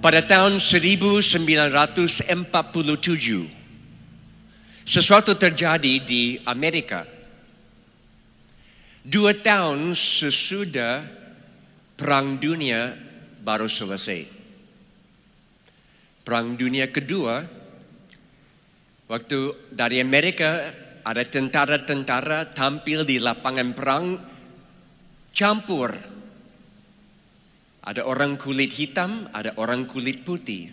Pada tahun 1947, sesuatu terjadi di Amerika. 2 tahun sesudah Perang Dunia baru selesai. Perang Dunia Kedua, waktu dari Amerika ada tentara-tentara tampil di lapangan perang, campur. Ada orang kulit hitam, ada orang kulit putih.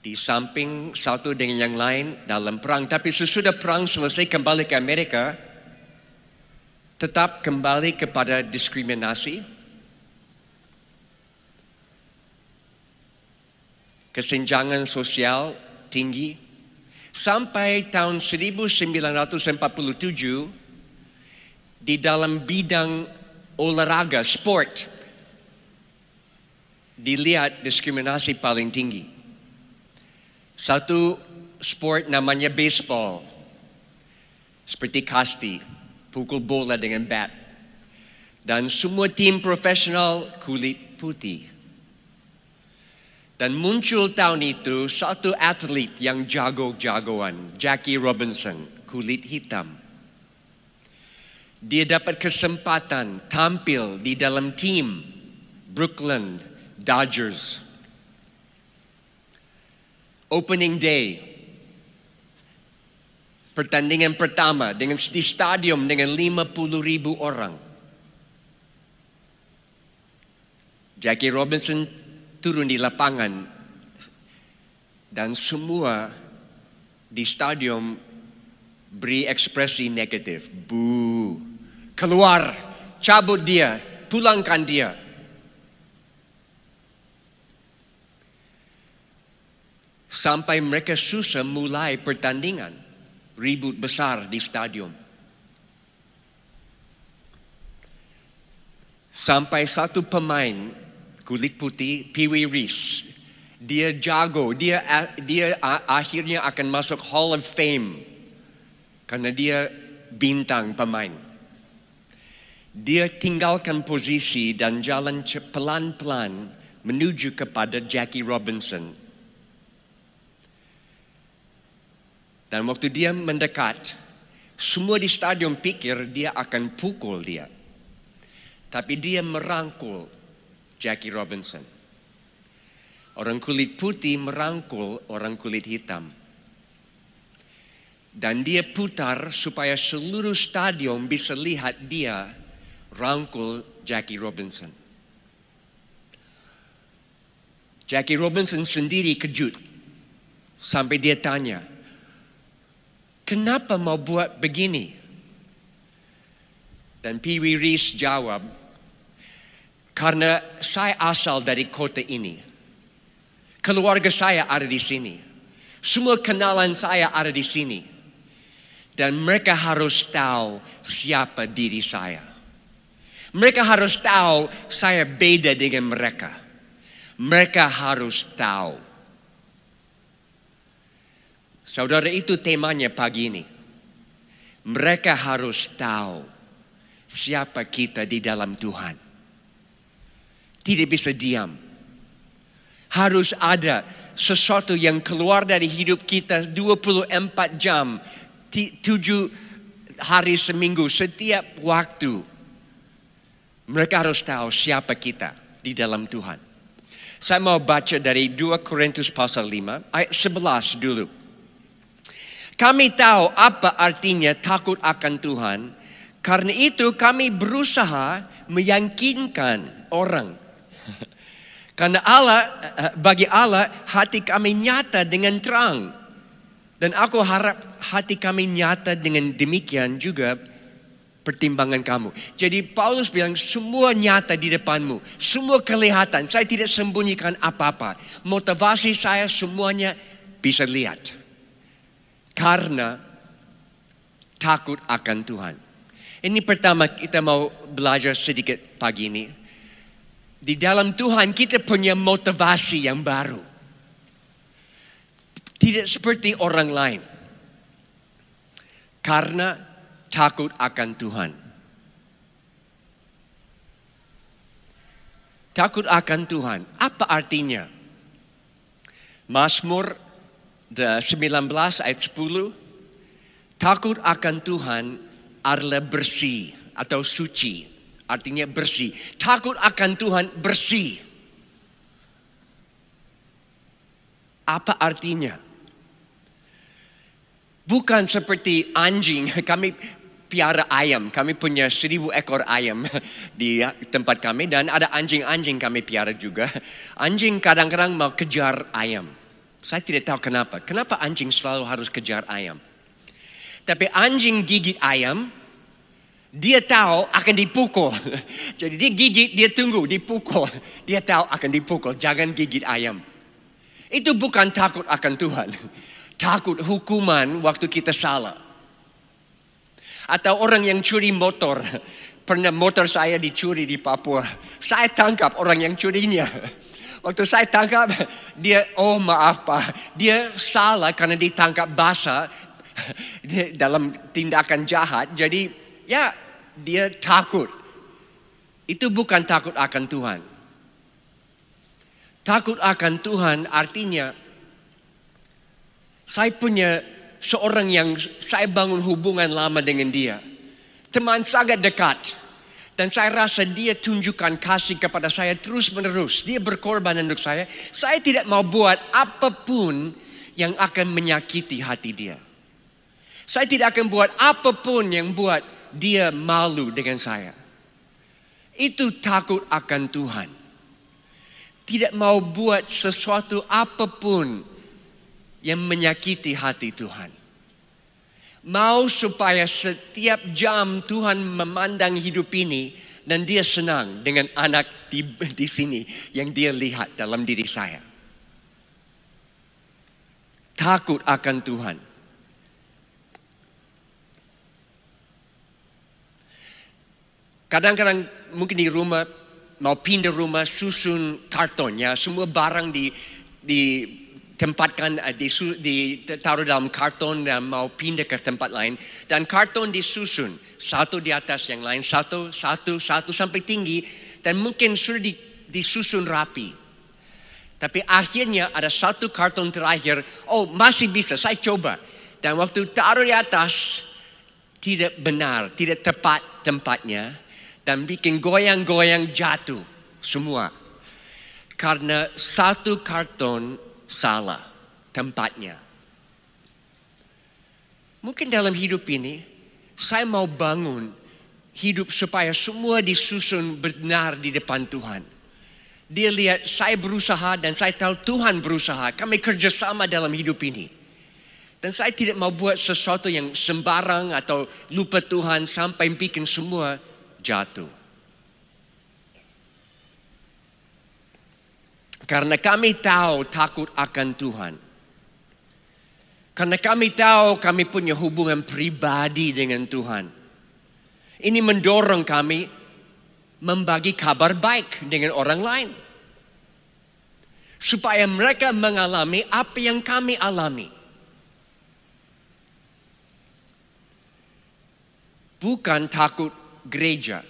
Di samping satu dengan yang lain dalam perang. Tapi sesudah perang selesai kembali ke Amerika, tetap kembali kepada diskriminasi, kesenjangan sosial tinggi. Sampai tahun 1947, di dalam bidang olahraga, sport, dilihat diskriminasi paling tinggi. Satu sport namanya baseball. Seperti kasti, pukul bola dengan bat. Dan semua tim profesional kulit putih. Dan muncul tahun itu satu atlet yang jago-jagoan, Jackie Robinson, kulit hitam. Dia dapat kesempatan tampil di dalam tim Brooklyn Dodgers. Opening day, pertandingan pertama di stadium dengan 50,000 orang. Jackie Robinson turun di lapangan dan semua di stadium beri ekspresi negatif. Boo, keluar, cabut dia, pulangkan dia. Sampai mereka susah mulai pertandingan. Ribut besar di stadium. Sampai satu pemain kulit putih, Pee Wee Reese. Dia jago. Dia akhirnya akan masuk Hall of Fame. Karena dia bintang pemain. Dia tinggalkan posisi dan jalan pelan-pelan menuju kepada Jackie Robinson. Dan waktu dia mendekat, semua di stadion pikir dia akan pukul dia. Tapi dia merangkul Jackie Robinson. Orang kulit putih merangkul orang kulit hitam. Dan dia putar supaya seluruh stadion bisa lihat dia rangkul Jackie Robinson. Jackie Robinson sendiri kejut. Sampai dia tanya, kenapa mau buat begini? Dan Pee Wee Reese jawab, karena saya asal dari kota ini. Keluarga saya ada di sini. Semua kenalan saya ada di sini. Dan mereka harus tahu siapa diri saya. Mereka harus tahu saya beda dengan mereka. Mereka harus tahu. Saudara, itu temanya pagi ini. Mereka harus tahu siapa kita di dalam Tuhan. Tidak bisa diam. Harus ada sesuatu yang keluar dari hidup kita 24 jam, 7 hari seminggu, setiap waktu. Mereka harus tahu siapa kita di dalam Tuhan. Saya mau baca dari 2 Korintus pasal 5, ayat 11 dulu. Kami tahu apa artinya takut akan Tuhan. Karena itu kami berusaha meyakinkan orang. Karena bagi Allah hati kami nyata dengan terang. Dan aku harap hati kami nyata dengan demikian juga pertimbangan kamu. Jadi Paulus bilang semua nyata di depanmu. Semua kelihatan. Saya tidak sembunyikan apa-apa. Motivasi saya semuanya bisa lihat. Karena takut akan Tuhan. Ini pertama kita mau belajar sedikit pagi ini. Di dalam Tuhan kita punya motivasi yang baru. Tidak seperti orang lain. Karena takut akan Tuhan. Takut akan Tuhan. Apa artinya? Mazmur 19 ayat 10. Takut akan Tuhan adalah bersih atau suci. Artinya bersih. Takut akan Tuhan bersih. Apa artinya? Bukan seperti anjing. Kami piara ayam. Kami punya 1,000 ekor ayam di tempat kami. Dan ada anjing-anjing kami piara juga. Anjing kadang-kadang mau kejar ayam. Saya tidak tahu kenapa. Kenapa anjing selalu harus kejar ayam? Tapi anjing gigit ayam, dia tahu akan dipukul. Jadi dia gigit, dia tunggu, dipukul. Dia tahu akan dipukul, jangan gigit ayam. Itu bukan takut akan Tuhan. Takut hukuman waktu kita salah. Atau orang yang curi motor. Pernah motor saya dicuri di Papua. Saya tangkap orang yang curinya. Waktu saya tangkap, dia, oh maaf Pak, dia salah karena ditangkap basah dalam tindakan jahat. Jadi ya dia takut. Itu bukan takut akan Tuhan. Takut akan Tuhan artinya saya punya seorang yang saya bangun hubungan lama dengan dia. Teman sangat dekat. Dan saya rasa dia tunjukkan kasih kepada saya terus menerus. Dia berkorban untuk saya. Saya tidak mau buat apapun yang akan menyakiti hati dia. Saya tidak akan buat apapun yang buat dia malu dengan saya. Itu takut akan Tuhan. Tidak mau buat sesuatu apapun yang menyakiti hati Tuhan. Mau supaya setiap jam Tuhan memandang hidup ini dan dia senang dengan anak di sini yang dia lihat dalam diri saya. Takut akan Tuhan. Kadang-kadang mungkin di rumah mau pindah rumah susun kartonnya, semua barang ditempatkan ditaruh dalam karton dan mau pindah ke tempat lain, dan karton disusun satu di atas yang lain, satu sampai tinggi, dan mungkin sudah disusun rapi. Tapi akhirnya ada satu karton terakhir, oh masih bisa, saya coba. Dan waktu taruh di atas tidak benar, tidak tepat tempatnya, dan bikin goyang-goyang jatuh semua. Karena satu karton salah tempatnya. Mungkin dalam hidup ini saya mau bangun hidup supaya semua disusun benar di depan Tuhan. Dia lihat saya berusaha dan saya tahu Tuhan berusaha. Kami kerjasama dalam hidup ini. Dan saya tidak mau buat sesuatu yang sembarang atau lupa Tuhan sampai bikin semua jatuh. Karena kami tahu takut akan Tuhan. Karena kami tahu kami punya hubungan pribadi dengan Tuhan. Ini mendorong kami membagi kabar baik dengan orang lain. Supaya mereka mengalami apa yang kami alami. Bukan takut gereja.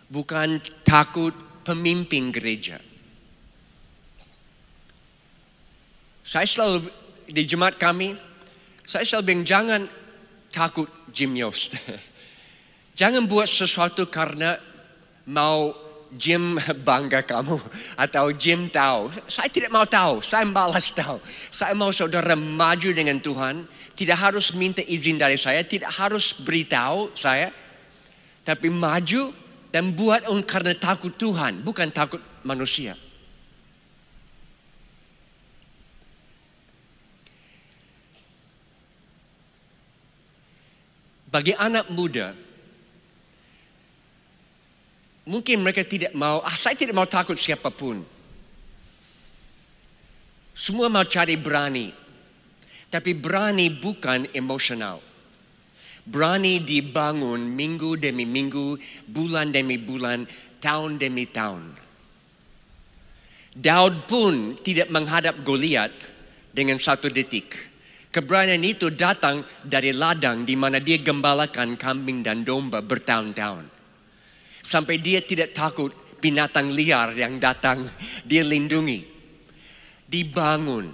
Bukan takut pemimpin gereja. Saya selalu di jemaat kami, saya selalu bilang jangan takut Jim Yost. Jangan buat sesuatu karena mau Jim bangga kamu atau Jim tahu. Saya tidak mau tahu, saya malas tahu. Saya mau saudara maju dengan Tuhan, tidak harus minta izin dari saya, tidak harus beritahu saya, tapi maju dan buat karena takut Tuhan, bukan takut manusia. Bagi anak muda, mungkin mereka tidak mau, saya tidak mau takut siapapun. Semua mau cari berani. Tapi berani bukan emosional. Berani dibangun minggu demi minggu, bulan demi bulan, tahun demi tahun. Daud pun tidak menghadap Goliat dengan 1 detik. Keberanian itu datang dari ladang di mana dia gembalakan kambing dan domba bertahun-tahun. Sampai dia tidak takut binatang liar yang datang, dia lindungi. Dibangun.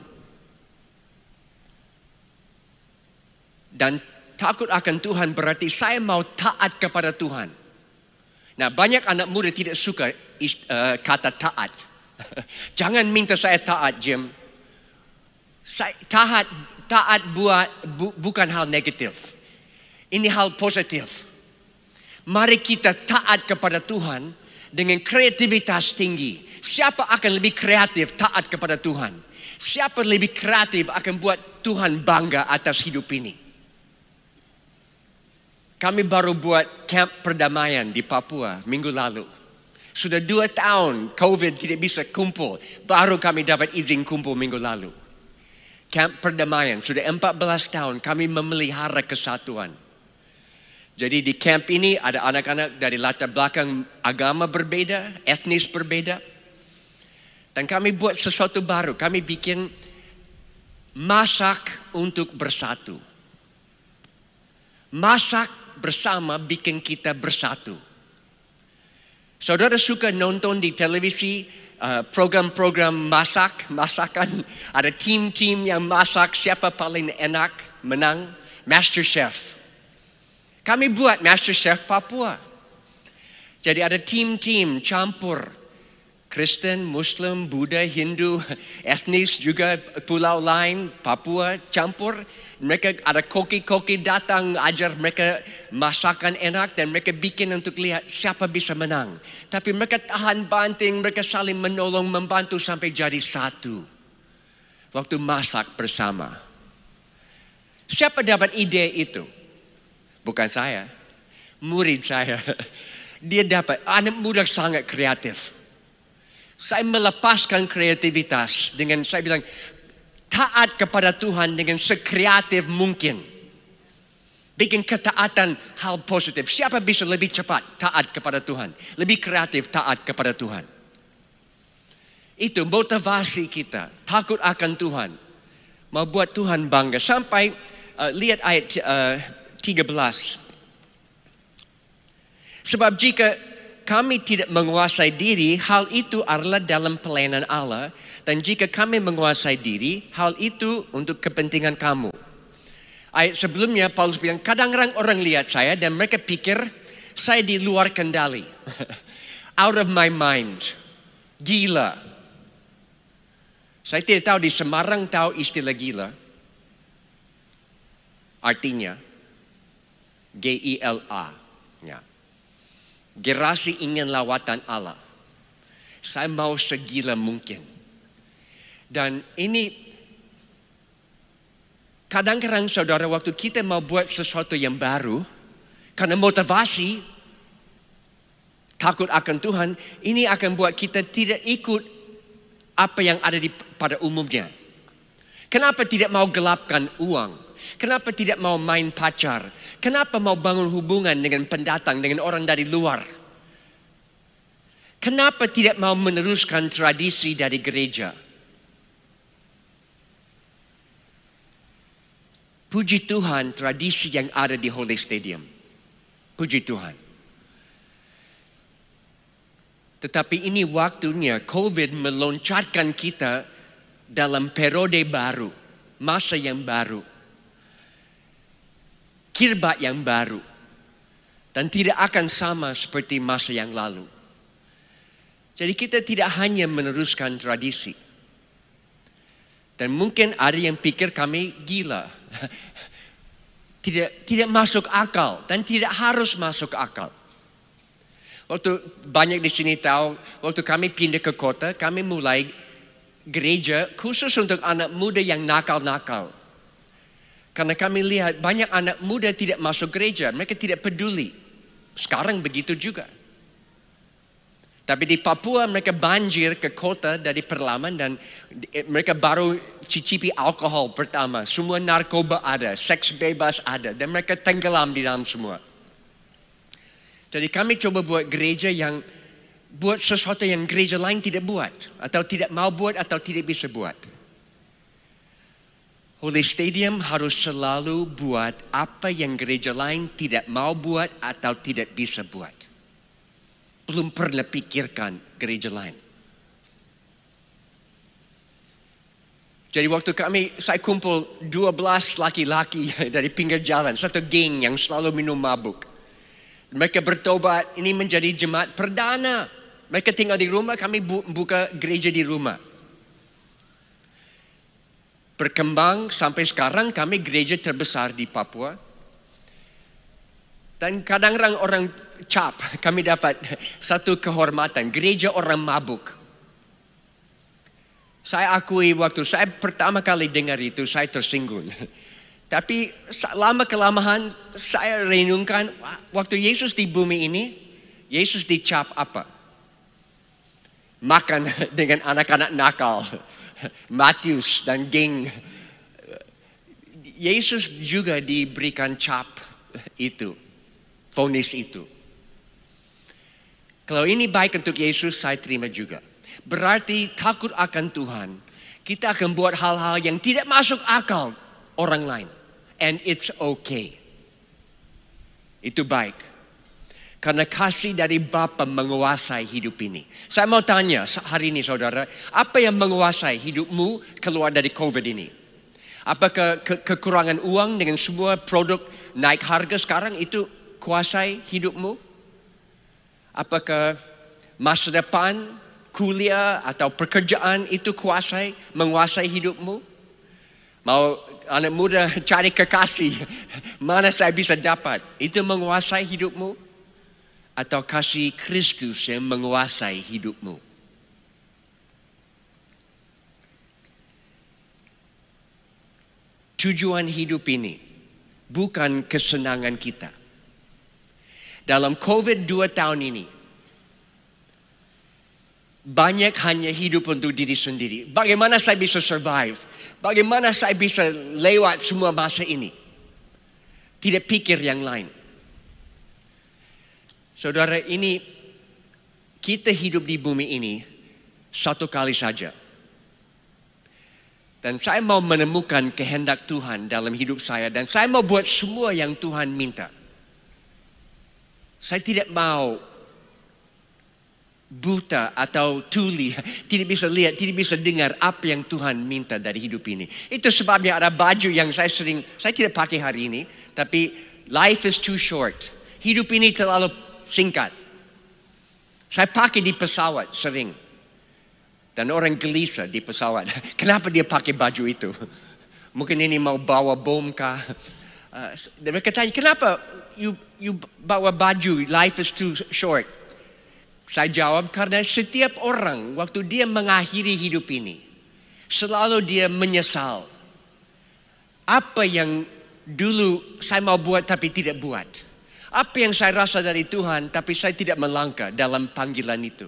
Dan takut akan Tuhan berarti saya mau taat kepada Tuhan. Nah, banyak anak muda tidak suka kata taat. Jangan minta saya taat, Jim. Taat bukan hal negatif. Ini hal positif. Mari kita taat kepada Tuhan dengan kreativitas tinggi. Siapa akan lebih kreatif taat kepada Tuhan? Siapa lebih kreatif akan buat Tuhan bangga atas hidup ini? Kami baru buat camp perdamaian di Papua minggu lalu. Sudah 2 tahun COVID tidak bisa kumpul. Baru kami dapat izin kumpul minggu lalu. Camp perdamaian sudah 14 tahun kami memelihara kesatuan. Jadi di camp ini ada anak-anak dari latar belakang agama berbeda, etnis berbeda. Dan kami buat sesuatu baru. Kami bikin masak untuk bersatu. Masak bersama bikin kita bersatu. Saudara suka nonton di televisi program-program masakan. Ada tim-tim yang masak, siapa paling enak menang, Master Chef. Kami buat Master Chef Papua. Jadi ada tim-tim campur. Kristen, Muslim, Buddha, Hindu, etnis juga pulau lain, Papua campur. Mereka ada koki-koki datang ajar mereka masakan enak dan mereka bikin untuk lihat siapa bisa menang. Tapi mereka tahan banting, mereka saling menolong, membantu sampai jadi satu. Waktu masak bersama. Siapa dapat ide itu? Bukan saya, murid saya. Dia dapat, anak muda sangat kreatif. Saya melepaskan kreativitas dengan saya bilang, taat kepada Tuhan dengan sekreatif mungkin. Bikin ketaatan hal positif. Siapa bisa lebih cepat taat kepada Tuhan? Lebih kreatif taat kepada Tuhan. Itu motivasi kita. Takut akan Tuhan. Mau buat Tuhan bangga. Sampai lihat ayat 13. Sebab jika kami tidak menguasai diri, hal itu adalah dalam pelayanan Allah. Dan jika kami menguasai diri, hal itu untuk kepentingan kamu. Ayat sebelumnya Paulus bilang, kadang-kadang orang lihat saya dan mereka pikir saya di luar kendali. Out of my mind. Gila. Saya tidak tahu di Semarang tahu istilah gila. Artinya Gila. Ya. Gerasi ingin lawatan Allah. Saya mau segila mungkin. Dan ini kadang-kadang saudara waktu kita mau buat sesuatu yang baru. Karena motivasi takut akan Tuhan. Ini akan buat kita tidak ikut apa yang ada pada umumnya. Kenapa tidak mau gelapkan uang? Kenapa tidak mau main pacar? Kenapa mau bangun hubungan dengan pendatang, dengan orang dari luar? Kenapa tidak mau meneruskan tradisi dari gereja? Puji Tuhan tradisi yang ada di Holy Stadium. Puji Tuhan. Tetapi ini waktunya COVID meloncatkan kita dalam periode baru. Masa yang baru. Kirbat yang baru. Dan tidak akan sama seperti masa yang lalu. Jadi kita tidak hanya meneruskan tradisi. Dan mungkin ada yang pikir kami gila. Tidak masuk akal. Dan tidak harus masuk akal. Waktu banyak di sini tahu, waktu kami pindah ke kota, kami mulai gereja khusus untuk anak muda yang nakal-nakal. Karena kami lihat banyak anak muda tidak masuk gereja. Mereka tidak peduli. Sekarang begitu juga. Tapi di Papua mereka banjir ke kota dari perlaman. Dan mereka baru cicipi alkohol pertama. Semua narkoba ada. Seks bebas ada. Dan mereka tenggelam di dalam semua. Jadi kami coba buat gereja yang buat sesuatu yang gereja lain tidak buat. Atau tidak mau buat atau tidak bisa buat. Holy Stadium harus selalu buat apa yang gereja lain tidak mau buat atau tidak bisa buat. belum pernah pikirkan gereja lain. Jadi waktu saya kumpul 12 laki-laki dari pinggir jalan, satu geng yang selalu minum mabuk. Mereka bertobat, ini menjadi jemaat perdana. Mereka tinggal di rumah, kami buka gereja di rumah. Berkembang sampai sekarang kami gereja terbesar di Papua. Dan kadang-kadang orang cap, kami dapat satu kehormatan, gereja orang mabuk. Saya akui waktu saya pertama kali dengar itu, saya tersinggung. Tapi lama-kelamaan saya renungkan, waktu Yesus di bumi ini, Yesus dicap apa? Makan dengan anak-anak nakal, Matius dan geng. Yesus juga diberikan cap itu, vonis itu. Kalau ini baik untuk Yesus, saya terima juga. Berarti takut akan Tuhan, kita akan buat hal-hal yang tidak masuk akal orang lain. And it's okay. Itu baik. Karena kasih dari Bapa menguasai hidup ini. Saya mau tanya hari ini saudara, apa yang menguasai hidupmu keluar dari COVID ini? Apakah kekurangan uang dengan semua produk naik harga sekarang itu kuasai hidupmu? Apakah masa depan, kuliah atau pekerjaan itu menguasai hidupmu? Mau anak muda cari kekasih, mana saya bisa dapat? Itu menguasai hidupmu? Atau kasih Kristus yang menguasai hidupmu? Tujuan hidup ini bukan kesenangan kita. Dalam COVID 2 tahun ini, banyak hanya hidup untuk diri sendiri. Bagaimana saya bisa survive? Bagaimana saya bisa lewat semua masa ini? Tidak pikir yang lain. Saudara, ini kita hidup di bumi ini satu kali saja. Dan saya mau menemukan kehendak Tuhan dalam hidup saya. Dan saya mau buat semua yang Tuhan minta. Saya tidak mau buta atau tuli, tidak bisa lihat, tidak bisa dengar apa yang Tuhan minta dari hidup ini. Itu sebabnya ada baju yang saya tidak pakai hari ini, tapi life is too short. Hidup ini terlalu singkat. Saya pakai di pesawat sering. Dan orang gelisah di pesawat. Kenapa dia pakai baju itu? Mungkin ini mau bawa bom kah? Mereka tanya, kenapa you bawa baju, life is too short? Saya jawab, karena setiap orang waktu dia mengakhiri hidup ini, selalu dia menyesal. Apa yang dulu saya mau buat tapi tidak buat. Apa yang saya rasa dari Tuhan tapi saya tidak melangkah dalam panggilan itu.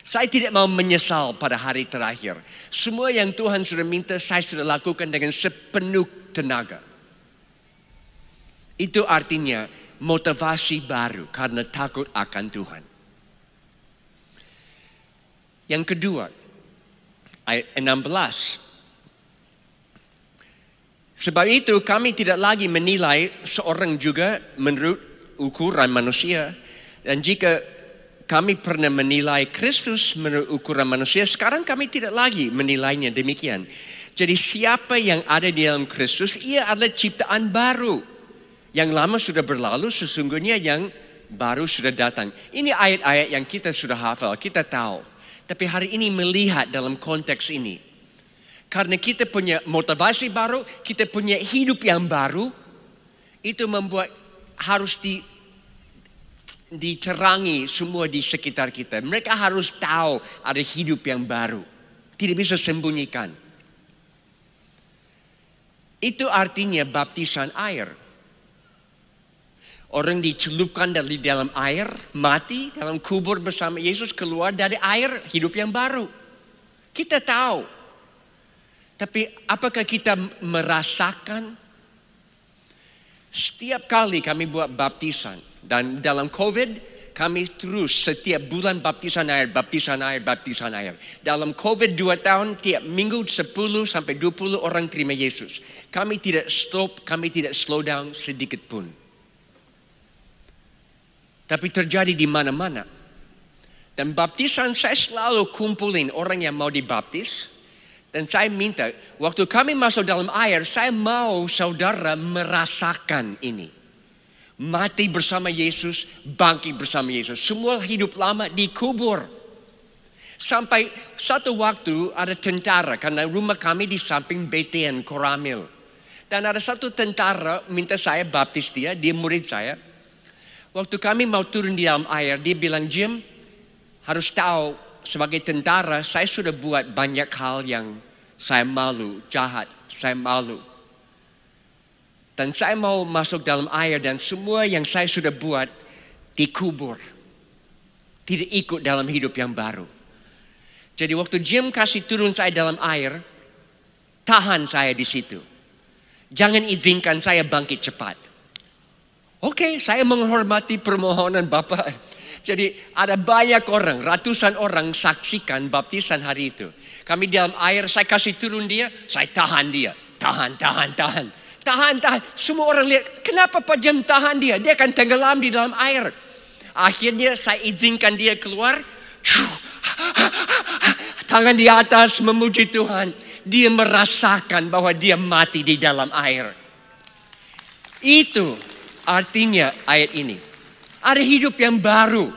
Saya tidak mau menyesal pada hari terakhir. Semua yang Tuhan sudah minta saya sudah lakukan dengan sepenuh tenaga. Itu artinya motivasi baru karena takut akan Tuhan. Yang kedua, ayat 16. Sebab itu kami tidak lagi menilai seorang juga menurut ukuran manusia. Dan jika kami pernah menilai Kristus menurut ukuran manusia, sekarang kami tidak lagi menilainya demikian. Jadi siapa yang ada di dalam Kristus, ia adalah ciptaan baru. Yang lama sudah berlalu, sesungguhnya yang baru sudah datang. Ini ayat-ayat yang kita sudah hafal, kita tahu. Tapi hari ini melihat dalam konteks ini. Karena kita punya motivasi baru, kita punya hidup yang baru. Itu membuat harus diterangi semua di sekitar kita. Mereka harus tahu ada hidup yang baru. Tidak bisa sembunyikan. Itu artinya baptisan air. Orang dicelupkan dari dalam air, mati dalam kubur bersama Yesus, keluar dari air, hidup yang baru. Kita tahu. Tapi apakah kita merasakan? Setiap kali kami buat baptisan. Dan dalam COVID, kami terus setiap bulan baptisan air. Dalam COVID 2 tahun, tiap minggu 10 sampai 20 orang terima Yesus. Kami tidak stop, kami tidak slow down sedikit pun. Tapi terjadi di mana-mana. Dan baptisan saya selalu kumpulin orang yang mau dibaptis. Dan saya minta, waktu kami masuk dalam air, saya mau saudara merasakan ini. Mati bersama Yesus, bangkit bersama Yesus. Semua hidup lama dikubur. Sampai satu waktu ada tentara, karena rumah kami di samping BTN Koramil. Dan ada satu tentara minta saya baptis dia murid saya. Waktu kami mau turun di dalam air, dia bilang, Jim, harus tahu sebagai tentara saya sudah buat banyak hal yang saya malu, jahat, saya malu. Dan saya mau masuk dalam air dan semua yang saya sudah buat dikubur. Tidak ikut dalam hidup yang baru. Jadi waktu Jim kasih turun saya dalam air, tahan saya di situ. Jangan izinkan saya bangkit cepat. Oke, saya menghormati permohonan Bapak. Jadi ada banyak orang, ratusan orang saksikan baptisan hari itu. Kami dalam air, saya kasih turun dia, saya tahan dia. Tahan. Semua orang lihat, kenapa Pak Jim tahan dia? Dia akan tenggelam di dalam air. Akhirnya saya izinkan dia keluar. Tangan di atas memuji Tuhan. Dia merasakan bahwa dia mati di dalam air. Itu artinya ayat ini. Ada hidup yang baru.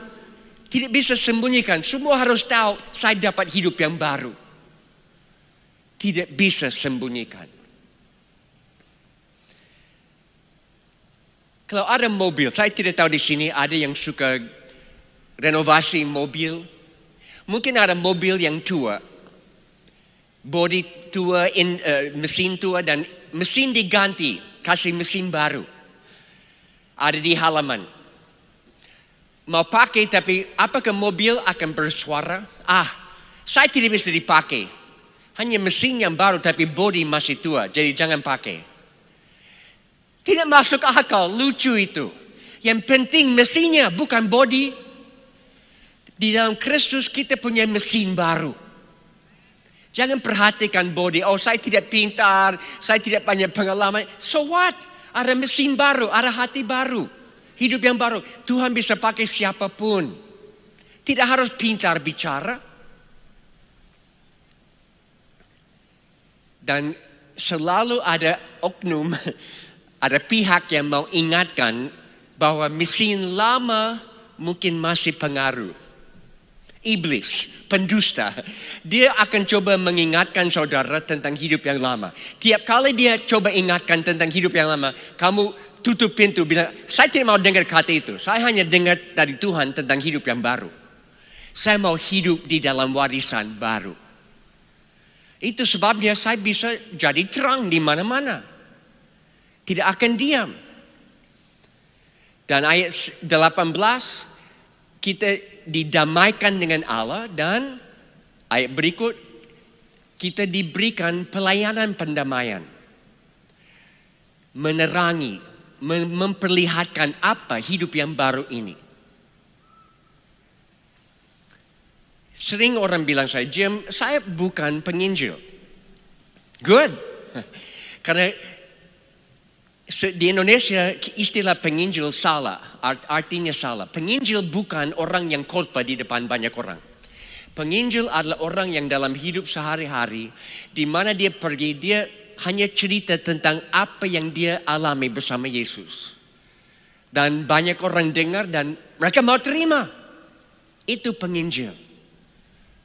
Tidak bisa sembunyikan. Semua harus tahu saya dapat hidup yang baru. Tidak bisa sembunyikan. Kalau ada mobil, saya tidak tahu di sini ada yang suka renovasi mobil. Mungkin ada mobil yang tua. Bodi tua, mesin tua dan mesin diganti. Kasih mesin baru. Ada di halaman. Mau pakai tapi apakah mobil akan bersuara? Saya tidak bisa dipakai. Hanya mesin yang baru tapi bodi masih tua. Jadi jangan pakai. Tidak masuk akal, lucu itu. Yang penting mesinnya bukan bodi. Di dalam Kristus kita punya mesin baru. Jangan perhatikan body. Saya tidak pintar, saya tidak banyak pengalaman. So what? Ada mesin baru, ada hati baru. Hidup yang baru. Tuhan bisa pakai siapapun. Tidak harus pintar bicara. Dan selalu ada oknum, ada pihak yang mau ingatkan bahwa mesin lama mungkin masih pengaruh. Iblis, pendusta, dia akan coba mengingatkan saudara tentang hidup yang lama. Tiap kali dia coba ingatkan tentang hidup yang lama, kamu tutup pintu, bilang, saya tidak mau dengar kata itu. Saya hanya dengar dari Tuhan tentang hidup yang baru. Saya mau hidup di dalam warisan baru. Itu sebabnya saya bisa jadi terang di mana-mana. Tidak akan diam. Dan ayat 18, kita didamaikan dengan Allah dan ayat berikut kita diberikan pelayanan pendamaian. Menerangi, memperlihatkan apa hidup yang baru ini. Sering orang bilang saya, Jim, saya bukan penginjil. Good. Karena di Indonesia istilah penginjil salah, artinya salah. Penginjil bukan orang yang khotbah di depan banyak orang. Penginjil adalah orang yang dalam hidup sehari-hari, di mana dia pergi, dia hanya cerita tentang apa yang dia alami bersama Yesus. Dan banyak orang dengar dan mereka mau terima. Itu penginjil.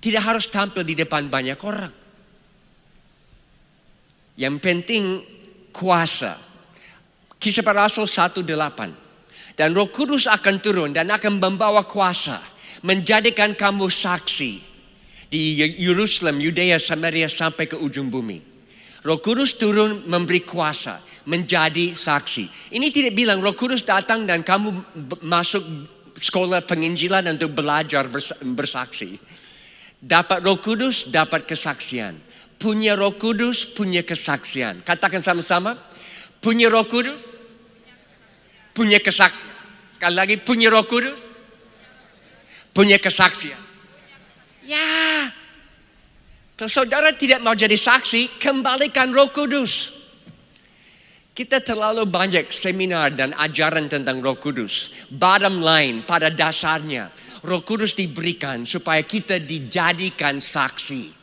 Tidak harus tampil di depan banyak orang. Yang penting kuasa. Kisah Para Rasul 1:8. Dan Roh Kudus akan turun dan akan membawa kuasa. Menjadikan kamu saksi. Di Yerusalem, Yudea, Samaria sampai ke ujung bumi. Roh Kudus turun memberi kuasa. Menjadi saksi. Ini tidak bilang Roh Kudus datang dan kamu masuk sekolah penginjilan untuk belajar bersaksi. Dapat Roh Kudus, dapat kesaksian. Punya Roh Kudus, punya kesaksian. Katakan sama-sama. Punya Roh Kudus. Punya kesaksian. Sekali lagi, punya Roh Kudus. Punya kesaksian. Ya. Kalau saudara tidak mau jadi saksi, kembalikan Roh Kudus. Kita terlalu banyak seminar dan ajaran tentang Roh Kudus. Bottom line, pada dasarnya, Roh Kudus diberikan supaya kita dijadikan saksi.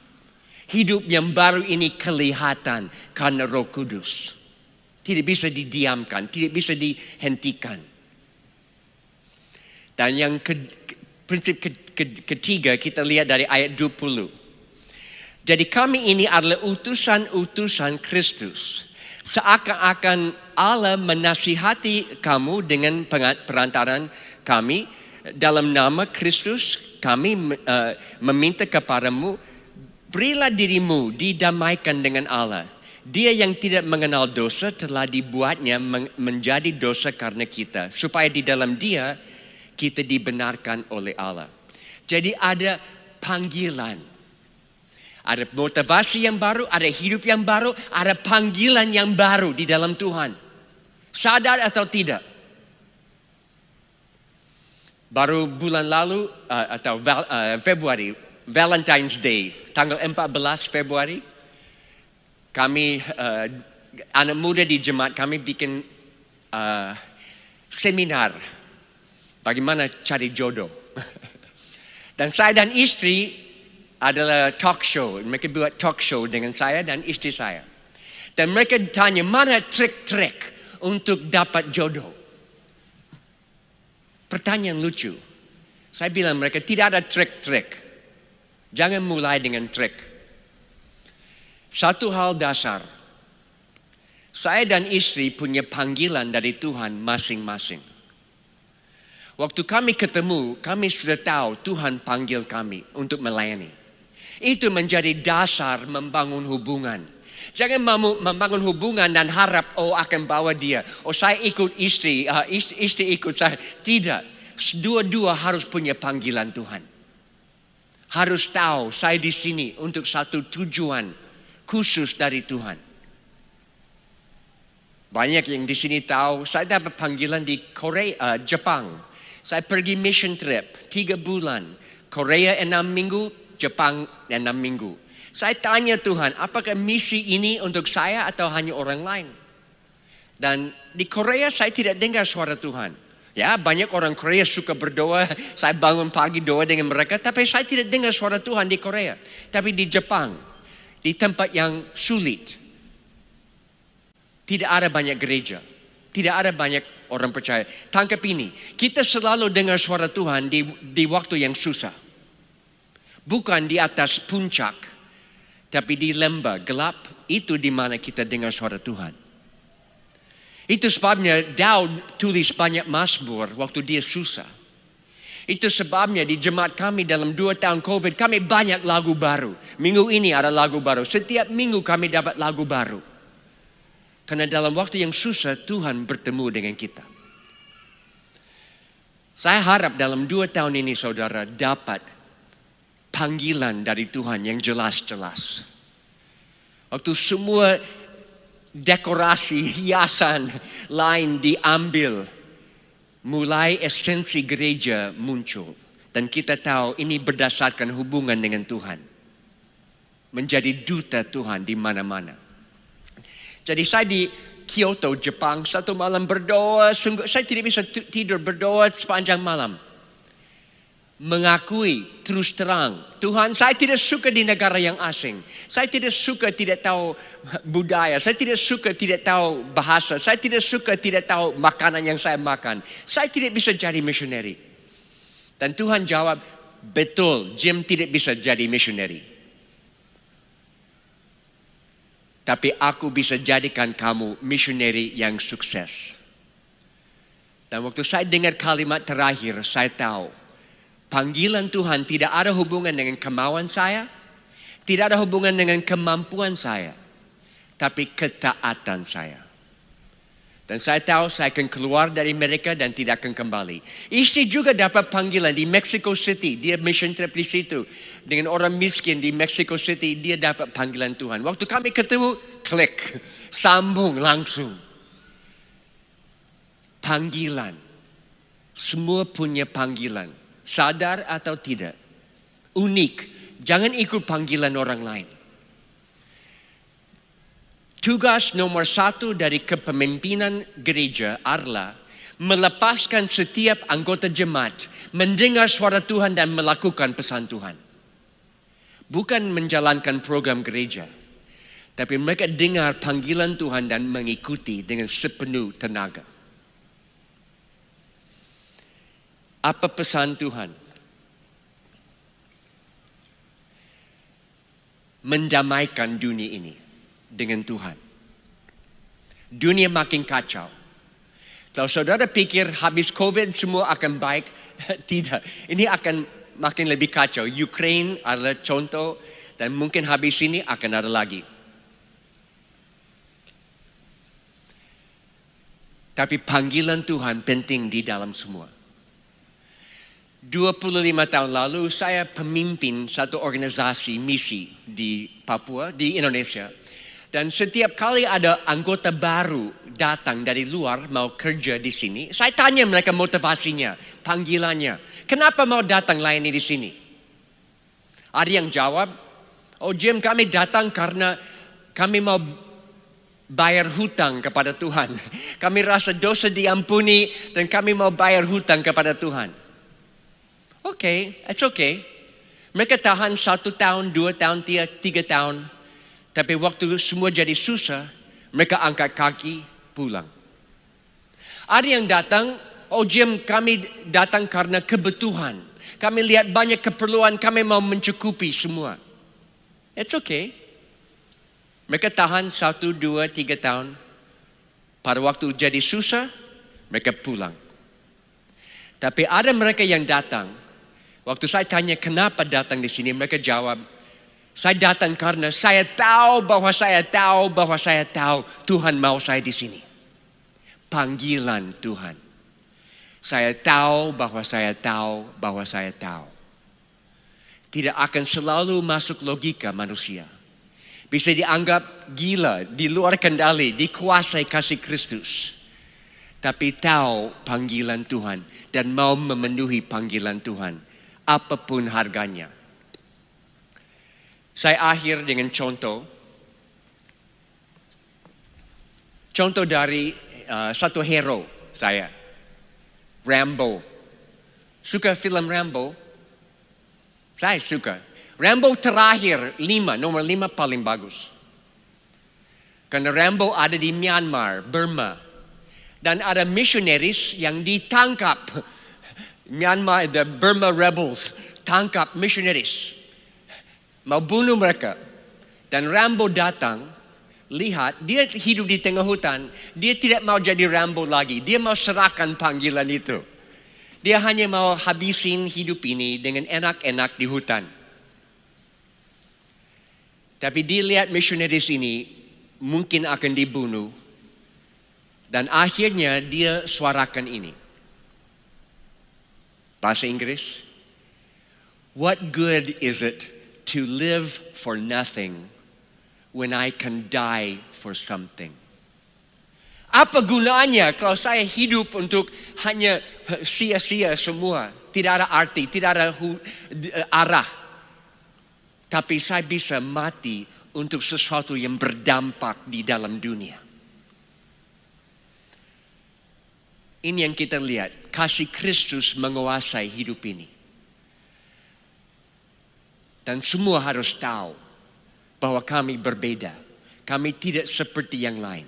Hidup yang baru ini kelihatan karena Roh Kudus. Tidak bisa didiamkan, tidak bisa dihentikan. Dan yang prinsip ketiga kita lihat dari ayat 20. Jadi kami ini adalah utusan-utusan Kristus. Seakan-akan Allah menasihati kamu dengan perantaran kami. Dalam nama Kristus kami meminta kepadamu, berilah dirimu didamaikan dengan Allah. Dia yang tidak mengenal dosa telah dibuatnya menjadi dosa karena kita. Supaya di dalam dia kita dibenarkan oleh Allah. Jadi ada panggilan. Ada motivasi yang baru, ada hidup yang baru, ada panggilan yang baru di dalam Tuhan. Sadar atau tidak? Baru bulan lalu atau Februari, Valentine's Day, tanggal 14 Februari, kami anak muda di jemaat kami bikin seminar bagaimana cari jodoh. Dan saya dan istri adalah talk show. Mereka buat talk show dengan saya dan istri saya. Dan mereka tanya mana trik-trik untuk dapat jodoh. Pertanyaan lucu. Saya bilang mereka tidak ada trik-trik. Jangan mulai dengan trik. Satu hal dasar. Saya dan istri punya panggilan dari Tuhan masing-masing. Waktu kami ketemu, kami sudah tahu Tuhan panggil kami untuk melayani. Itu menjadi dasar membangun hubungan. Jangan membangun hubungan dan harap akan bawa dia. Saya ikut istri, istri ikut saya. Tidak. Dua-dua harus punya panggilan Tuhan. Harus tahu saya di sini untuk satu tujuan khusus dari Tuhan. Banyak yang di sini tahu saya dapat panggilan di Korea, Jepang. Saya pergi mission trip 3 bulan. Korea 6 minggu. Jepang 6 minggu. Saya tanya Tuhan, apakah misi ini untuk saya atau hanya orang lain? Dan di Korea saya tidak dengar suara Tuhan. Ya, banyak orang Korea suka berdoa. Saya bangun pagi doa dengan mereka. Tapi saya tidak dengar suara Tuhan di Korea. Tapi di Jepang, di tempat yang sulit, tidak ada banyak gereja. Tidak ada banyak orang percaya. Tangkap ini, kita selalu dengar suara Tuhan di waktu yang susah. Bukan di atas puncak, tapi di lembah gelap, itu di mana kita dengar suara Tuhan. Itu sebabnya Daud tulis banyak mazmur waktu dia susah. Itu sebabnya di jemaat kami dalam 2 tahun COVID, kami banyak lagu baru. Minggu ini ada lagu baru. Setiap minggu kami dapat lagu baru. Karena dalam waktu yang susah, Tuhan bertemu dengan kita. Saya harap dalam 2 tahun ini saudara dapat panggilan dari Tuhan yang jelas-jelas. Waktu semua dekorasi, hiasan lain diambil, mulai esensi gereja muncul. Dan kita tahu ini berdasarkan hubungan dengan Tuhan. Menjadi duta Tuhan di mana-mana. Jadi saya di Kyoto, Jepang, satu malam berdoa. Saya tidak bisa tidur, berdoa sepanjang malam. Mengakui terus terang, Tuhan, saya tidak suka di negara yang asing. Saya tidak suka tidak tahu budaya. Saya tidak suka tidak tahu bahasa. Saya tidak suka tidak tahu makanan yang saya makan. Saya tidak bisa jadi missionary. Dan Tuhan jawab, betul, Jim tidak bisa jadi missionary. Tapi aku bisa jadikan kamu missionary yang sukses. Dan waktu saya dengar kalimat terakhir, saya tahu panggilan Tuhan tidak ada hubungan dengan kemauan saya, tidak ada hubungan dengan kemampuan saya, tapi ketaatan saya. Dan saya tahu saya akan keluar dari mereka dan tidak akan kembali. Istri juga dapat panggilan di Mexico City. Dia mission trip di situ. Dengan orang miskin di Mexico City, dia dapat panggilan Tuhan. Waktu kami ketemu, klik, sambung langsung. Panggilan. Semua punya panggilan. Sadar atau tidak. Unik. Jangan ikut panggilan orang lain. Tugas nomor 1 dari kepemimpinan gereja adalah melepaskan setiap anggota jemaat mendengar suara Tuhan dan melakukan pesan Tuhan. Bukan menjalankan program gereja, tapi mereka dengar panggilan Tuhan dan mengikuti dengan sepenuh tenaga. Apa pesan Tuhan? Mendamaikan dunia ini dengan Tuhan. Dunia makin kacau. Kalau saudara pikir habis COVID semua akan baik, tidak. Ini akan makin lebih kacau. Ukraine adalah contoh dan mungkin habis ini akan ada lagi. Tapi panggilan Tuhan penting di dalam semua. 25 tahun lalu saya pemimpin satu organisasi misi di Papua, di Indonesia. Dan setiap kali ada anggota baru datang dari luar mau kerja di sini, saya tanya mereka motivasinya, panggilannya. Kenapa mau datang layani di sini? Ada yang jawab, oh Jim, kami datang karena kami mau bayar hutang kepada Tuhan. Kami rasa dosa diampuni dan kami mau bayar hutang kepada Tuhan. Oke, it's okay. Mereka tahan 1 tahun, 2 tahun, 3 tahun. Tapi waktu semua jadi susah, mereka angkat kaki, pulang. Ada yang datang, oh Jim, kami datang karena kebutuhan. Kami lihat banyak keperluan, kami mau mencukupi semua. It's okay. Mereka tahan 1, 2, 3 tahun. Pada waktu jadi susah, mereka pulang. Tapi ada mereka yang datang. Waktu saya tanya kenapa datang di sini, mereka jawab, saya datang karena saya tahu bahwa Tuhan mau saya di sini. Panggilan Tuhan. Saya tahu bahwa saya tahu. Tidak akan selalu masuk logika manusia. Bisa dianggap gila, di luar kendali, dikuasai kasih Kristus. Tapi tahu panggilan Tuhan dan mau memenuhi panggilan Tuhan. Apapun harganya. Saya akhir dengan contoh. Contoh dari satu hero saya. Rambo. Suka film Rambo? Saya suka. Rambo terakhir 5, nomor 5 paling bagus. Karena Rambo ada di Myanmar, Burma. Dan ada missionaries yang ditangkap. Myanmar, the Burma rebels, tangkap missionaries. Mau bunuh mereka. Dan Rambo datang, lihat, dia hidup di tengah hutan. Dia tidak mau jadi Rambo lagi. Dia mau serahkan panggilan itu. Dia hanya mau habisin hidup ini dengan enak-enak di hutan. Tapi dia lihat missionaries ini mungkin akan dibunuh. Dan akhirnya dia suarakan ini. Bahasa Inggris. What good is it to live for nothing when I can die for something? Apa gunanya kalau saya hidup untuk hanya sia-sia semua. Tidak ada arti, tidak ada arah. Tapi saya bisa mati untuk sesuatu yang berdampak di dalam dunia. Ini yang kita lihat. Kasih Kristus menguasai hidup ini. Dan semua harus tahu bahwa kami berbeda. Kami tidak seperti yang lain.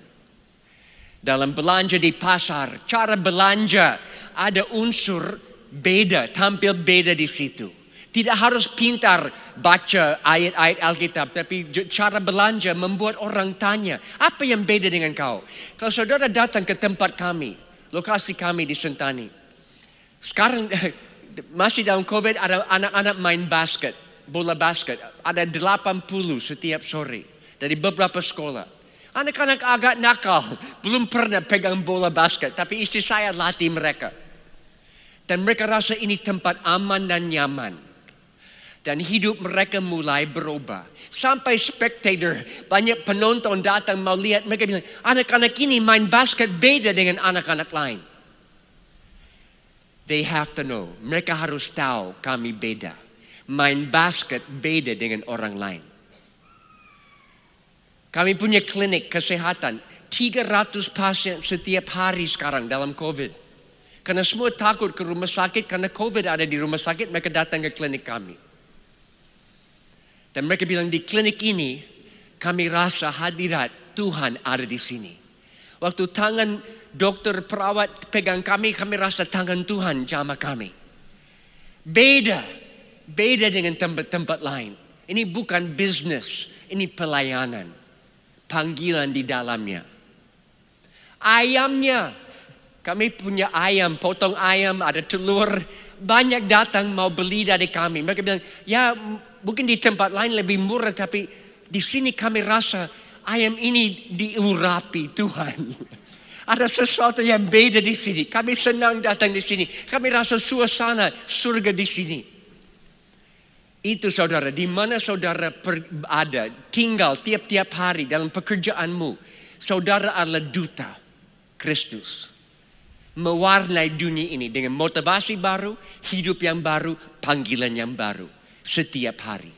Dalam belanja di pasar, cara belanja ada unsur beda, tampil beda di situ. Tidak harus pintar baca ayat-ayat Alkitab, tapi cara belanja membuat orang tanya, apa yang beda dengan kau? Kalau saudara datang ke tempat kami, lokasi kami di Sentani, sekarang masih dalam COVID ada anak-anak main basket, bola basket, ada 80 setiap sore dari beberapa sekolah. Anak-anak agak nakal, belum pernah pegang bola basket, tapi istri saya latih mereka. Dan mereka rasa ini tempat aman dan nyaman. Dan hidup mereka mulai berubah. Sampai spectator, banyak penonton datang mau lihat. Mereka bilang, anak-anak ini main basket beda dengan anak-anak lain. They have to know. Mereka harus tahu kami beda. Main basket beda dengan orang lain. Kami punya klinik kesehatan. 300 pasien setiap hari sekarang dalam COVID. Karena semua takut ke rumah sakit, karena COVID ada di rumah sakit, mereka datang ke klinik kami. Dan mereka bilang di klinik ini, kami rasa hadirat Tuhan ada di sini. Waktu tangan dokter perawat pegang kami rasa tangan Tuhan jamah kami. Beda dengan tempat-tempat lain. Ini bukan bisnis, ini pelayanan. Panggilan di dalamnya. Ayamnya, kami punya ayam, potong ayam, ada telur. Banyak datang mau beli dari kami. Mereka bilang, ya mungkin di tempat lain lebih murah, tapi di sini kami rasa ayam ini diurapi Tuhan. Ada sesuatu yang beda di sini. Kami senang datang di sini. Kami rasa suasana surga di sini. Itu saudara, di mana saudara ada, tinggal tiap-tiap hari dalam pekerjaanmu. Saudara adalah duta Kristus. Mewarnai dunia ini dengan motivasi baru, hidup yang baru, panggilan yang baru. Setiap hari.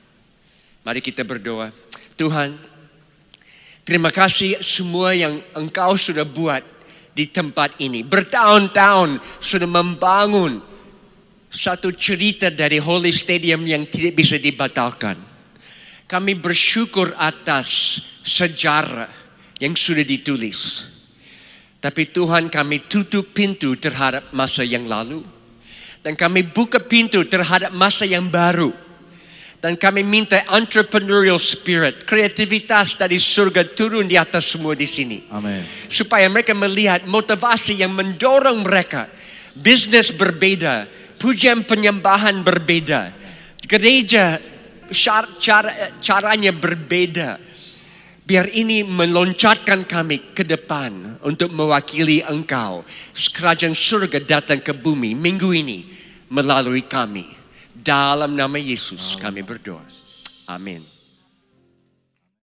Mari kita berdoa. Tuhan, terima kasih semua yang Engkau sudah buat di tempat ini. Bertahun-tahun sudah membangun satu cerita dari Holy Stadium yang tidak bisa dibatalkan. Kami bersyukur atas sejarah yang sudah ditulis. Tapi Tuhan, kami tutup pintu terhadap masa yang lalu. Dan kami buka pintu terhadap masa yang baru. Dan kami minta entrepreneurial spirit, kreativitas dari surga turun di atas semua di sini. Amin. Supaya mereka melihat motivasi yang mendorong mereka. Bisnis berbeda, pujian penyembahan berbeda. Gereja caranya berbeda. Biar ini meloncatkan kami ke depan untuk mewakili Engkau. Kerajaan surga datang ke bumi minggu ini melalui kami. Dalam nama Yesus kami berdoa. Amin.